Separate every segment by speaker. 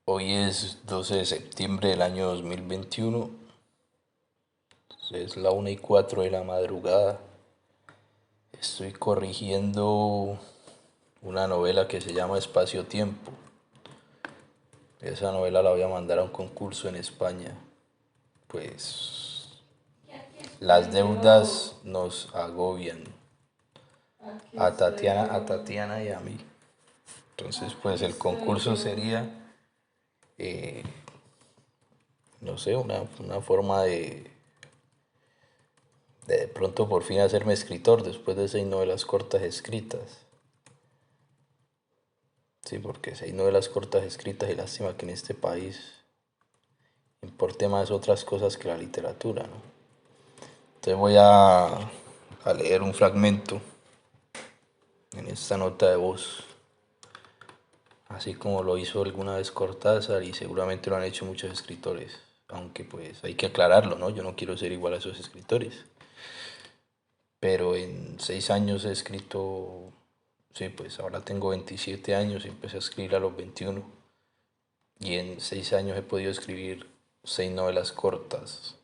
Speaker 1: Hoy es 12 de septiembre del año 2021. Es la 1:04 de la madrugada. Estoy corrigiendo una novela que se llama Espacio-Tiempo. Esa novela la voy a mandar a un concurso en España. Pues las deudas nos agobian a Tatiana y a mí. Entonces, pues el concurso sería, eh, no sé, una forma de pronto por fin hacerme escritor después de 6 novelas cortas escritas. Sí, porque 6 novelas cortas escritas y lástima que en este país importe más otras cosas que la literatura, ¿no? Entonces voy a leer un fragmento en esta nota de voz, así como lo hizo alguna vez Cortázar y seguramente lo han hecho muchos escritores, aunque pues hay que aclararlo, ¿no? Yo no quiero ser igual a esos escritores, pero en 6 años he escrito. Sí, pues ahora tengo 27 años y empecé a escribir a los 21. Y en 6 años he podido escribir 6 novelas cortas.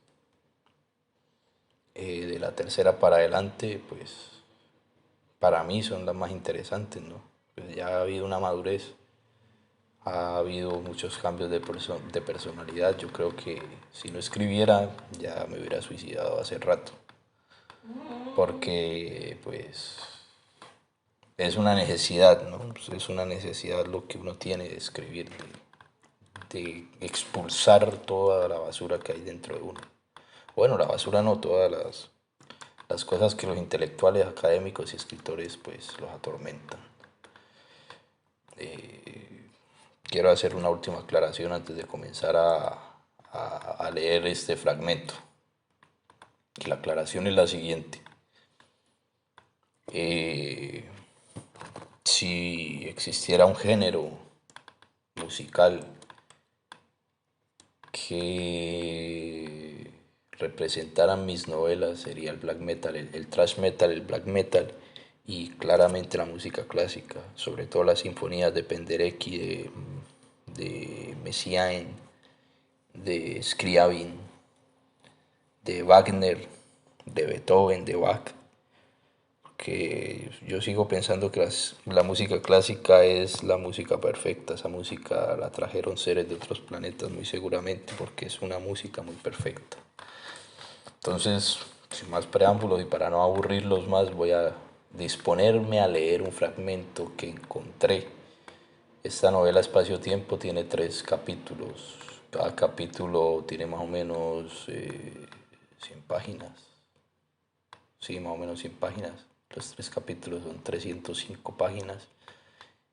Speaker 1: De la tercera para adelante, pues para mí son las más interesantes, ¿no? Pues ya ha habido una madurez, ha habido muchos cambios de personalidad. Yo creo que si no escribiera ya me hubiera suicidado hace rato. Porque pues es una necesidad, ¿no? Pues, es una necesidad lo que uno tiene de escribir, de expulsar toda la basura que hay dentro de uno. Bueno, la basura no, todas las cosas que los intelectuales, académicos y escritores pues los atormentan. Quiero hacer una última aclaración antes de comenzar a leer este fragmento. Y la aclaración es la siguiente. Eh, si existiera un género musical que representaran mis novelas sería el black metal, el thrash metal, el black metal y claramente la música clásica, sobre todo las sinfonías de Penderecki, de Messiaen, de Scriabin, de Wagner, de Beethoven, de Bach, que yo sigo pensando que la música clásica es la música perfecta. Esa música la trajeron seres de otros planetas muy seguramente porque es una música muy perfecta. Entonces, sin más preámbulos y para no aburrirlos más, voy a disponerme a leer un fragmento que encontré. Esta novela Espacio-Tiempo tiene 3 capítulos. Cada capítulo tiene más o menos 100 páginas. Sí, más o menos 100 páginas. Los 3 capítulos son 305 páginas.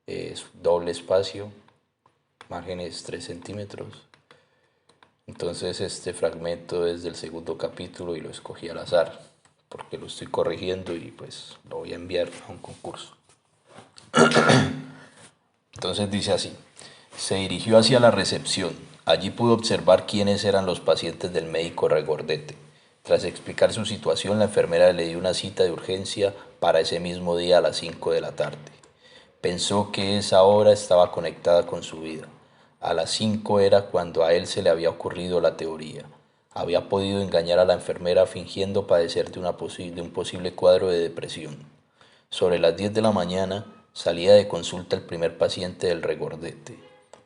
Speaker 1: Es doble espacio, márgenes 3 centímetros. Entonces este fragmento es del segundo capítulo y lo escogí al azar porque lo estoy corrigiendo y pues lo voy a enviar a un concurso. Entonces dice así: se dirigió hacia la recepción. Allí pudo observar quiénes eran los pacientes del médico Regordete. Tras explicar su situación, la enfermera le dio una cita de urgencia para ese mismo día a las 5 de la tarde. Pensó que esa hora estaba conectada con su vida. A las 5 era cuando a él se le había ocurrido la teoría. Había podido engañar a la enfermera fingiendo padecer de un posible cuadro de depresión. Sobre las 10 de la mañana salía de consulta el primer paciente del Regordete.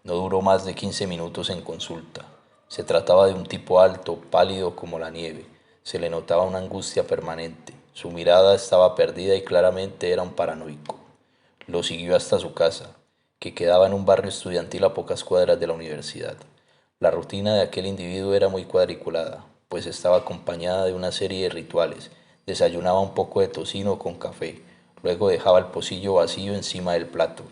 Speaker 1: No duró más de 15 minutos en consulta. Se trataba de un tipo alto, pálido como la nieve. Se le notaba una angustia permanente. Su mirada estaba perdida y claramente era un paranoico. Lo siguió hasta su casa, que quedaba en un barrio estudiantil a pocas cuadras de la universidad. La rutina de aquel individuo era muy cuadriculada, pues estaba acompañada de una serie de rituales. Desayunaba un poco de tocino con café, luego dejaba el pocillo vacío encima del plato.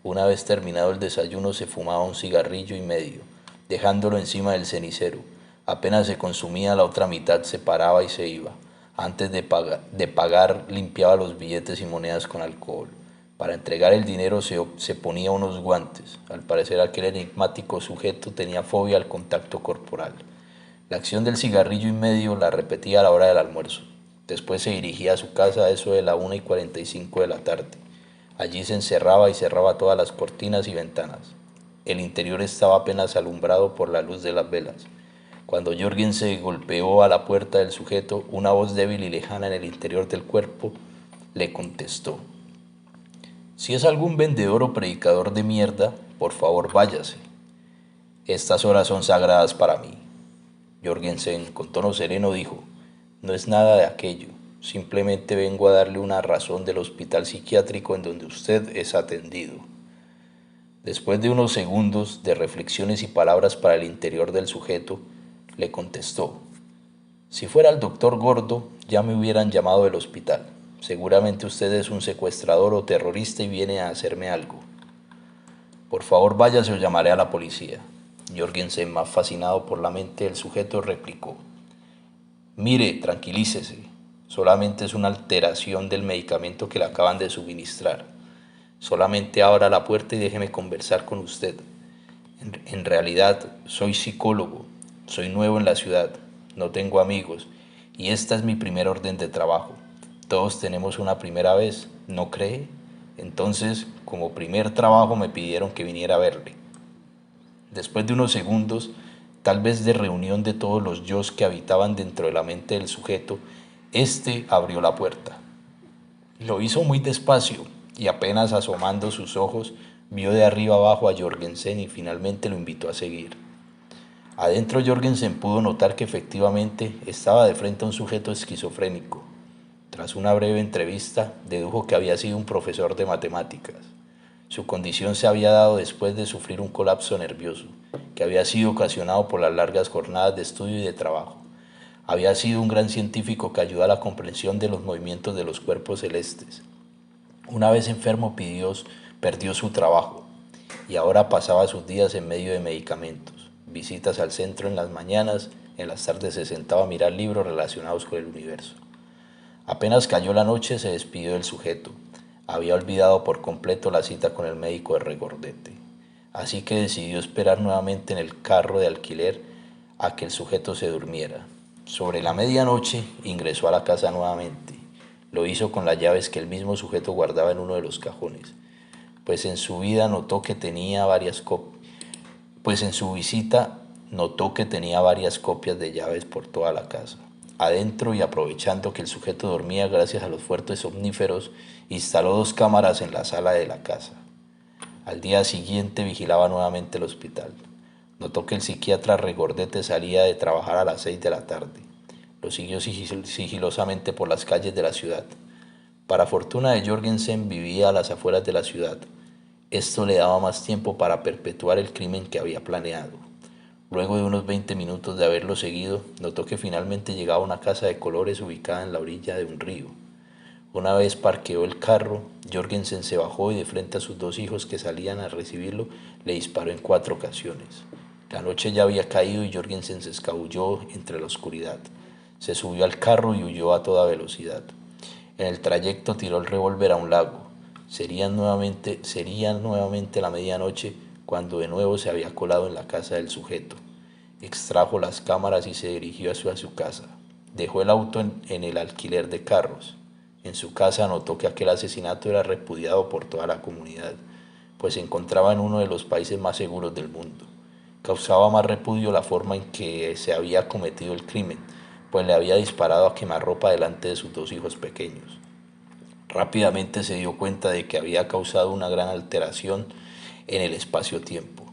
Speaker 1: Una vez terminado el desayuno se fumaba un cigarrillo y medio, dejándolo encima del cenicero. Apenas se consumía la otra mitad se paraba y se iba. Antes de pagar limpiaba los billetes y monedas con alcohol. Para entregar el dinero se ponía unos guantes. Al parecer aquel enigmático sujeto tenía fobia al contacto corporal. La acción del cigarrillo y medio la repetía a la hora del almuerzo. Después se dirigía a su casa a eso de la 1:45 de la tarde. Allí se encerraba y cerraba todas las cortinas y ventanas. El interior estaba apenas alumbrado por la luz de las velas. Cuando Jorgensen golpeó a la puerta del sujeto, una voz débil y lejana en el interior del cuerpo le contestó: «Si es algún vendedor o predicador de mierda, por favor váyase. Estas horas son sagradas para mí». Jorgensen, con tono sereno, dijo: «No es nada de aquello. Simplemente vengo a darle una razón del hospital psiquiátrico en donde usted es atendido». Después de unos segundos de reflexiones y palabras para el interior del sujeto, le contestó: «Si fuera el doctor Gordo, ya me hubieran llamado del hospital. Seguramente usted es un secuestrador o terrorista y viene a hacerme algo. Por favor, váyase o llamaré a la policía». Jorgensen, más fascinado por la mente del sujeto, replicó: «Mire, tranquilícese. Solamente es una alteración del medicamento que le acaban de suministrar. Solamente abra la puerta y déjeme conversar con usted. En realidad, soy psicólogo, soy nuevo en la ciudad, no tengo amigos, y esta es mi primer orden de trabajo. Todos tenemos una primera vez, ¿no cree? Entonces, como primer trabajo me pidieron que viniera a verle». Después de unos segundos, tal vez de reunión de todos los yos que habitaban dentro de la mente del sujeto, éste abrió la puerta. Lo hizo muy despacio y apenas asomando sus ojos, vio de arriba abajo a Jorgensen y finalmente lo invitó a seguir. Adentro Jorgensen pudo notar que efectivamente estaba de frente a un sujeto esquizofrénico. Tras una breve entrevista, dedujo que había sido un profesor de matemáticas. Su condición se había dado después de sufrir un colapso nervioso, que había sido ocasionado por las largas jornadas de estudio y de trabajo. Había sido un gran científico que ayudó a la comprensión de los movimientos de los cuerpos celestes. Una vez enfermo perdió su trabajo y ahora pasaba sus días en medio de medicamentos, visitas al centro en las mañanas, en las tardes se sentaba a mirar libros relacionados con el universo. Apenas cayó la noche se despidió del sujeto. Había olvidado por completo la cita con el médico de Regordete. Así que decidió esperar nuevamente en el carro de alquiler a que el sujeto se durmiera. Sobre la medianoche ingresó a la casa nuevamente. Lo hizo con las llaves que el mismo sujeto guardaba en uno de los cajones, pues en su vida notó que tenía varias pues en su visita notó que tenía varias copias de llaves por toda la casa. Adentro y aprovechando que el sujeto dormía gracias a los fuertes somníferos, instaló 2 cámaras en la sala de la casa. Al día siguiente vigilaba nuevamente el hospital. Notó que el psiquiatra Regordete salía de trabajar a las 6 de la tarde. Lo siguió sigilosamente por las calles de la ciudad. Para fortuna de Jorgensen vivía a las afueras de la ciudad. Esto le daba más tiempo para perpetuar el crimen que había planeado. Luego de unos 20 minutos de haberlo seguido, notó que finalmente llegaba a una casa de colores ubicada en la orilla de un río. Una vez parqueó el carro, Jorgensen se bajó y de frente a sus 2 hijos que salían a recibirlo, le disparó en 4 ocasiones. La noche ya había caído y Jorgensen se escabulló entre la oscuridad. Se subió al carro y huyó a toda velocidad. En el trayecto tiró el revólver a un lago. Sería nuevamente la medianoche cuando de nuevo se había colado en la casa del sujeto. Extrajo las cámaras y se dirigió hacia su casa. Dejó el auto en el alquiler de carros. En su casa notó que aquel asesinato era repudiado por toda la comunidad, pues se encontraba en uno de los países más seguros del mundo. Causaba más repudio la forma en que se había cometido el crimen, pues le había disparado a quemarropa delante de sus 2 hijos pequeños. Rápidamente se dio cuenta de que había causado una gran alteración en el espacio-tiempo,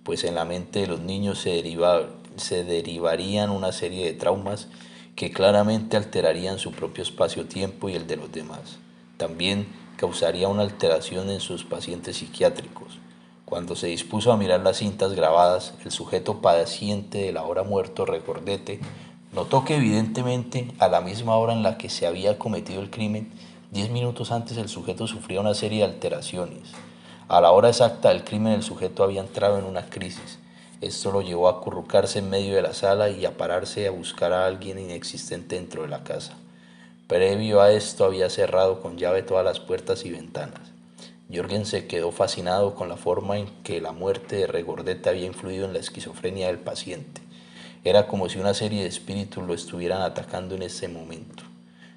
Speaker 1: pues en la mente de los niños se derivarían una serie de traumas que claramente alterarían su propio espacio-tiempo y el de los demás. También causaría una alteración en sus pacientes psiquiátricos. Cuando se dispuso a mirar las cintas grabadas, el sujeto paciente del ahora muerto Regordete notó que evidentemente a la misma hora en la que se había cometido el crimen, 10 minutos antes el sujeto sufría una serie de alteraciones. A la hora exacta del crimen el sujeto había entrado en una crisis. Esto lo llevó a acurrucarse en medio de la sala y a pararse a buscar a alguien inexistente dentro de la casa. Previo a esto había cerrado con llave todas las puertas y ventanas. Jorgen se quedó fascinado con la forma en que la muerte de Regordete había influido en la esquizofrenia del paciente. Era como si una serie de espíritus lo estuvieran atacando en ese momento,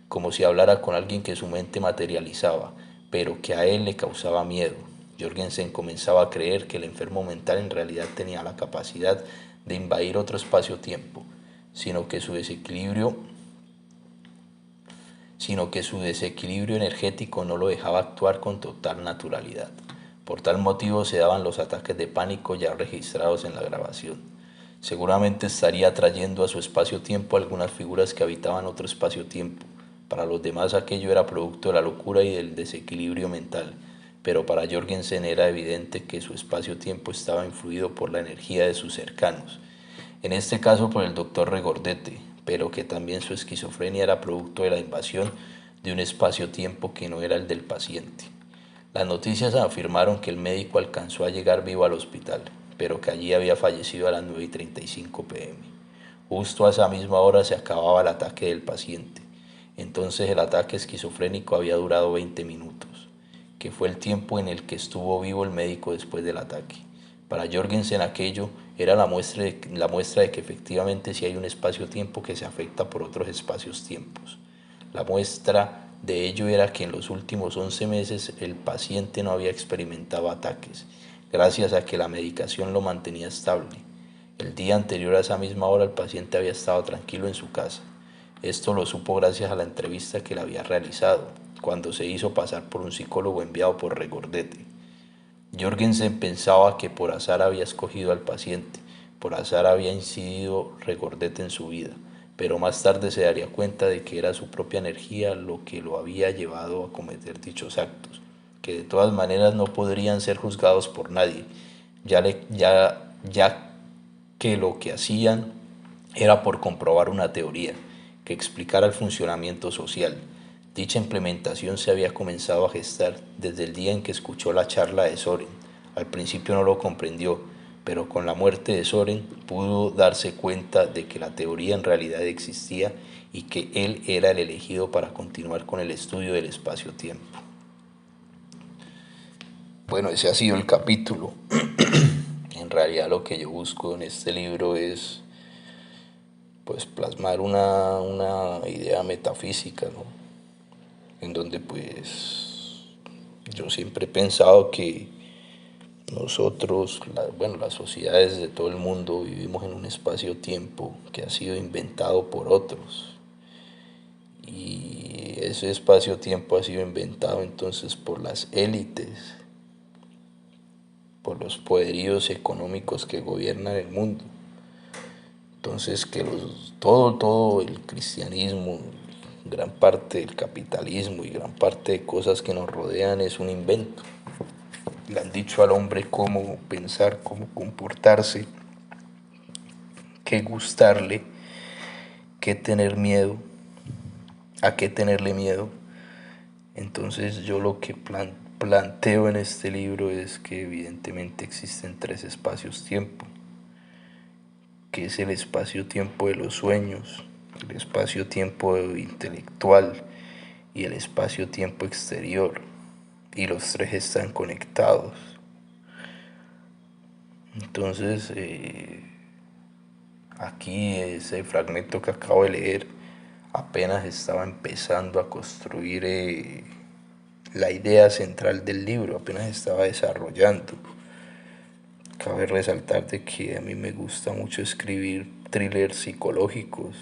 Speaker 1: como si hablara con alguien que su mente materializaba, pero que a él le causaba miedo. Jorgensen comenzaba a creer que el enfermo mental en realidad tenía la capacidad de invadir otro espacio-tiempo, sino que su desequilibrio energético no lo dejaba actuar con total naturalidad. Por tal motivo se daban los ataques de pánico ya registrados en la grabación. Seguramente estaría atrayendo a su espacio-tiempo algunas figuras que habitaban otro espacio-tiempo. Para los demás aquello era producto de la locura y del desequilibrio mental, pero para Jorgensen era evidente que su espacio-tiempo estaba influido por la energía de sus cercanos, en este caso por el doctor Regordete, pero que también su esquizofrenia era producto de la invasión de un espacio-tiempo que no era el del paciente. Las noticias afirmaron que el médico alcanzó a llegar vivo al hospital, pero que allí había fallecido a las 9:35 p.m. Justo a esa misma hora se acababa el ataque del paciente. Entonces el ataque esquizofrénico había durado 20 minutos, que fue el tiempo en el que estuvo vivo el médico después del ataque. Para Jorgensen aquello era la muestra de que efectivamente sí hay un espacio-tiempo que se afecta por otros espacios-tiempos. La muestra de ello era que en los últimos 11 meses el paciente no había experimentado ataques, gracias a que la medicación lo mantenía estable. El día anterior a esa misma hora el paciente había estado tranquilo en su casa. Esto lo supo gracias a la entrevista que le había realizado, cuando se hizo pasar por un psicólogo enviado por Regordete. Jorgensen pensaba que por azar había escogido al paciente, por azar había incidido Regordete en su vida, pero más tarde se daría cuenta de que era su propia energía lo que lo había llevado a cometer dichos actos, que de todas maneras no podrían ser juzgados por nadie, ya que lo que hacían era por comprobar una teoría que explicara el funcionamiento social. Dicha implementación se había comenzado a gestar desde el día en que escuchó la charla de Soren. Al principio no lo comprendió, pero con la muerte de Soren pudo darse cuenta de que la teoría en realidad existía y que él era el elegido para continuar con el estudio del espacio-tiempo. Bueno, ese ha sido el capítulo. En realidad lo que yo busco en este libro es pues plasmar una idea metafísica, ¿no? En donde pues yo siempre he pensado que nosotros, las sociedades de todo el mundo vivimos en un espacio-tiempo que ha sido inventado por otros. Y ese espacio-tiempo ha sido inventado entonces por las élites, por los poderíos económicos que gobiernan el mundo. Entonces que todo el cristianismo, gran parte del capitalismo y gran parte de cosas que nos rodean es un invento. Le han dicho al hombre cómo pensar, cómo comportarse, qué gustarle, qué tener miedo, a qué tenerle miedo. Entonces yo lo que planteo en este libro es que evidentemente existen tres espacios-tiempo, que es el espacio-tiempo de los sueños, el espacio-tiempo intelectual y el espacio-tiempo exterior, y los tres están conectados. Entonces, aquí ese fragmento que acabo de leer apenas estaba empezando a construir la idea central del libro, apenas estaba desarrollando. Cabe resaltar de que a mí me gusta mucho escribir thrillers psicológicos,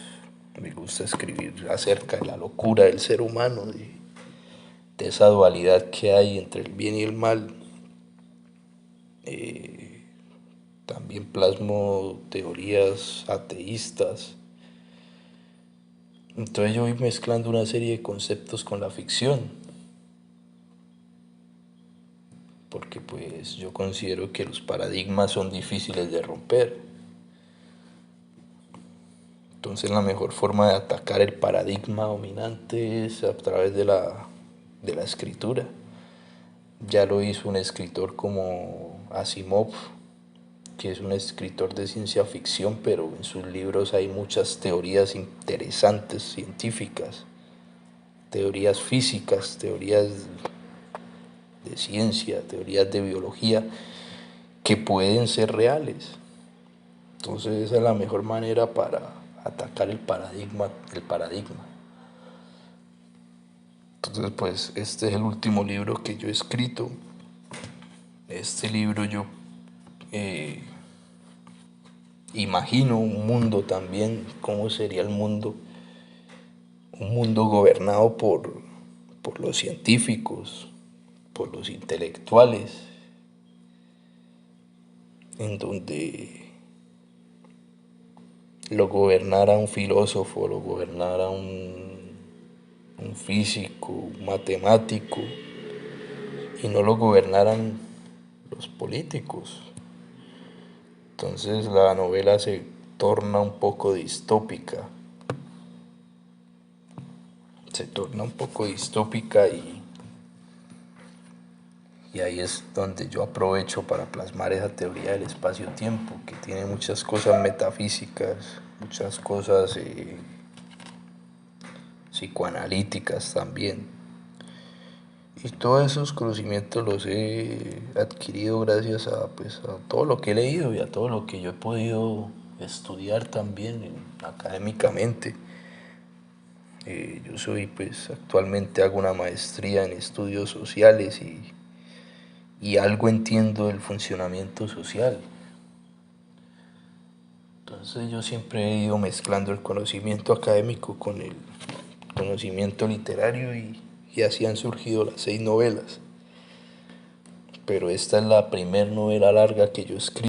Speaker 1: me gusta escribir acerca de la locura del ser humano, de esa dualidad que hay entre el bien y el mal. También plasmo teorías ateístas. Entonces yo voy mezclando una serie de conceptos con la ficción, porque pues yo considero que los paradigmas son difíciles de romper. Entonces la mejor forma de atacar el paradigma dominante es a través de la escritura. Ya lo hizo un escritor como Asimov, que es un escritor de ciencia ficción, pero en sus libros hay muchas teorías interesantes, científicas, teorías físicas, teorías de ciencia, teorías de biología, que pueden ser reales. Entonces esa es la mejor manera para atacar el paradigma. Entonces pues este es el último libro que yo he escrito. este libro yo eh, imagino un mundo también, cómo sería el mundo, un mundo gobernado por los científicos, por los intelectuales, en donde lo gobernara un filósofo, lo gobernara un físico, un matemático, y no lo gobernaran los políticos. Entonces la novela se torna un poco distópica, y ahí es donde yo aprovecho para plasmar esa teoría del espacio-tiempo, que tiene muchas cosas metafísicas, muchas cosas psicoanalíticas también. Y todos esos conocimientos los he adquirido gracias a, pues, a todo lo que he leído y a todo lo que yo he podido estudiar también académicamente. Yo soy, pues, actualmente hago una maestría en estudios sociales y algo entiendo del funcionamiento social. Entonces yo siempre he ido mezclando el conocimiento académico con el conocimiento literario y así han surgido las 6 novelas. Pero esta es la primera novela larga que yo escribo.